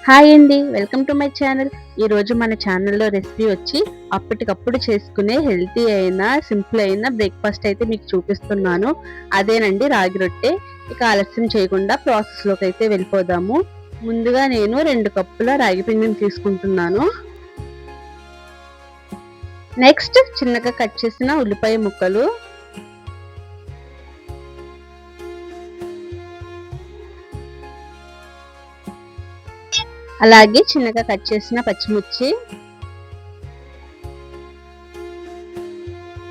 Hi అండి, welcome to my channel. ఈరోజు మన ఛానల్లో రెసిపీ వచ్చి అప్పటికప్పుడు చేసుకునే హెల్తీ అయిన సింపుల్ అయిన బ్రేక్ఫాస్ట్ అయితే మీకు చూపిస్తున్నాను. అదేనండి రాగి రొట్టె. ఇక ఆలస్యం చేయకుండా ప్రాసెస్లోకి అయితే వెళ్ళిపోదాము. ముందుగా నేను 2 కప్పుల రాగి పిండిని తీసుకుంటున్నాను. నెక్స్ట్ చిన్నగా కట్ చేసిన ఉల్లిపాయ ముక్కలు, అలాగే చిన్నగా కట్ చేసిన పచ్చిమిర్చి,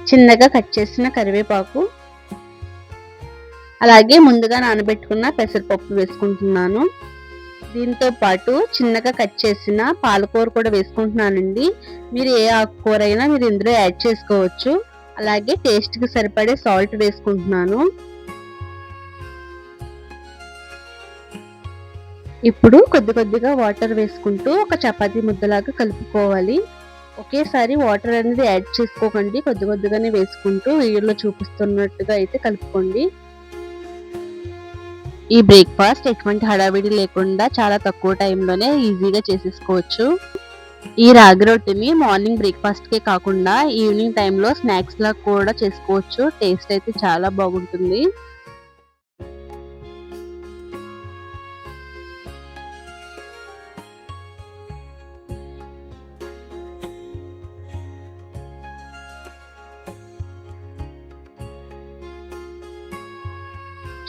చిన్నగా కట్ చేసిన కరివేపాకు, అలాగే ముందుగా నానబెట్టుకున్న పెసరపప్పు వేసుకుంటున్నాను. దీంతో పాటు చిన్నగా కట్ చేసిన పాలకూర కూడా వేసుకుంటున్నానండి. మీరు ఏ ఆకుకూర అయినా మీరు ఇందులో యాడ్ చేసుకోవచ్చు. అలాగే టేస్ట్కి సరిపడే సాల్ట్ వేసుకుంటున్నాను. ఇప్పుడు కొద్దిగా వాటర్ వేసుకుంటూ ఒక చపాతీ ముద్దలాగా కలుపుకోవాలి. ఒకేసారి వాటర్ అనేది యాడ్ చేసుకోకండి, కొద్దిగానే వేసుకుంటూ వీడియోలో చూపిస్తున్నట్టుగా అయితే కలుపుకోండి. ఈ బ్రేక్ఫాస్ట్ ఎటువంటి హడావిడి లేకుండా చాలా తక్కువ టైంలోనే ఈజీగా చేసేసుకోవచ్చు. ఈ రాగి రొట్టెని మార్నింగ్ బ్రేక్ఫాస్ట్కే కాకుండా ఈవినింగ్ టైంలో స్నాక్స్ లాగా కూడా చేసుకోవచ్చు. టేస్ట్ అయితే చాలా బాగుంటుంది.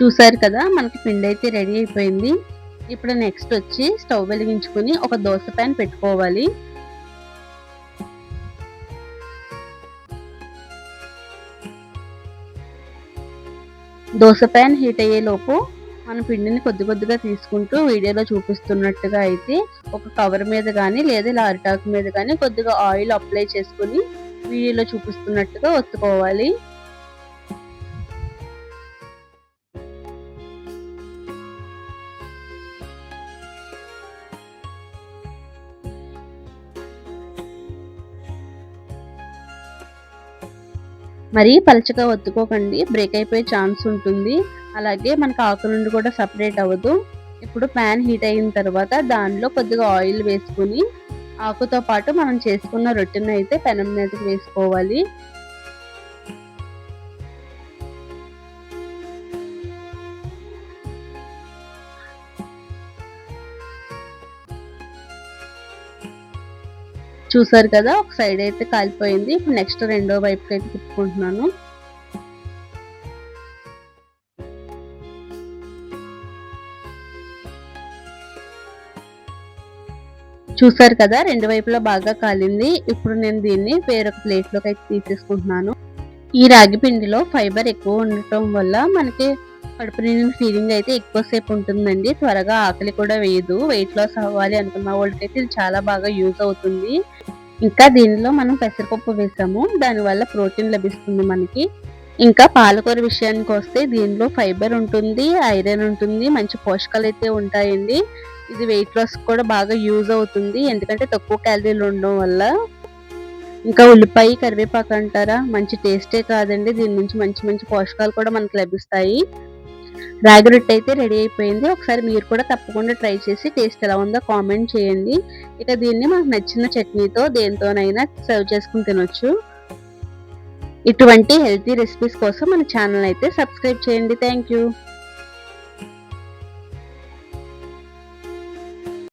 చూసారు కదా, మనకి పిండి అయితే రెడీ అయిపోయింది. ఇప్పుడు నెక్స్ట్ వచ్చి స్టవ్ వెలిగించుకుని ఒక దోస ప్యాన్ పెట్టుకోవాలి. దోస ప్యాన్ హీట్ అయ్యే లోపు మన పిండిని కొద్దిగా తీసుకుంటూ వీడియోలో చూపిస్తున్నట్టుగా అయితే ఒక కవర్ మీద కానీ లేదా ఇలా అరిటాకు మీద కానీ కొద్దిగా ఆయిల్ అప్లై చేసుకుని వీడియోలో చూపిస్తున్నట్టుగా ఒత్తుకోవాలి. మరి పలచగా ఒత్తుకోకండి, బ్రేక్ అయిపోయే ఛాన్స్ ఉంటుంది. అలాగే మనకు ఆకు నుండి కూడా సపరేట్ అవ్వదు. ఇప్పుడు ప్యాన్ హీట్ అయిన తర్వాత దానిలో కొద్దిగా ఆయిల్ వేసుకుని ఆకుతో పాటు మనం చేసుకున్న రొట్టెను అయితే పెనం మీదకి వేసుకోవాలి. చూసారు కదా, ఒక సైడ్ అయితే కాలిపోయింది. ఇప్పుడు నెక్స్ట్ రెండో వైపుకి అయితే తిప్పుకుంటున్నాను. చూసారు కదా, రెండు వైపులా బాగా కాలింది. ఇప్పుడు నేను దీన్ని వేరొక ప్లేట్లోకి అయితే తీసేసుకుంటున్నాను. ఈ రాగి పిండిలో ఫైబర్ ఎక్కువ ఉండటం వల్ల మనకి కడుపు నిండిన ఫీలింగ్ అయితే ఎక్కువసేపు ఉంటుందండి. త్వరగా ఆకలి కూడా వేయదు. వెయిట్ లాస్ అవ్వాలి అనుకున్న వాళ్ళకైతే ఇది చాలా బాగా యూజ్ అవుతుంది. ఇంకా దీనిలో మనం పెసరపప్పు వేసాము, దానివల్ల ప్రోటీన్ లభిస్తుంది మనకి. ఇంకా పాలకూర విషయానికి వస్తే దీనిలో ఫైబర్ ఉంటుంది, ఐరన్ ఉంటుంది, మంచి పోషకాలు అయితే ఉంటాయండి. ఇది వెయిట్ లాస్ కూడా బాగా యూజ్ అవుతుంది, ఎందుకంటే తక్కువ క్యాలరీలు ఉండడం వల్ల. ఇంకా ఉల్లిపాయ కరివేపాకు అంటారా, మంచి టేస్టే కాదండి, దీని నుంచి మంచి మంచి పోషకాలు కూడా మనకు లభిస్తాయి. రాగి రొట్టె అయితే రెడీ అయిపోయింది. ఒకసారి మీరు కూడా తప్పకుండా ట్రై చేసి టేస్ట్ ఎలా ఉందో కామెంట్ చేయండి. ఇక దీన్ని మనకు నచ్చిన చట్నీతో దేనితోనైనా సర్వ్ చేసుకుని తినొచ్చు. ఇటువంటి హెల్తీ రెసిపీస్ కోసం మన ఛానల్ అయితే సబ్స్క్రైబ్ చేయండి. Thank you.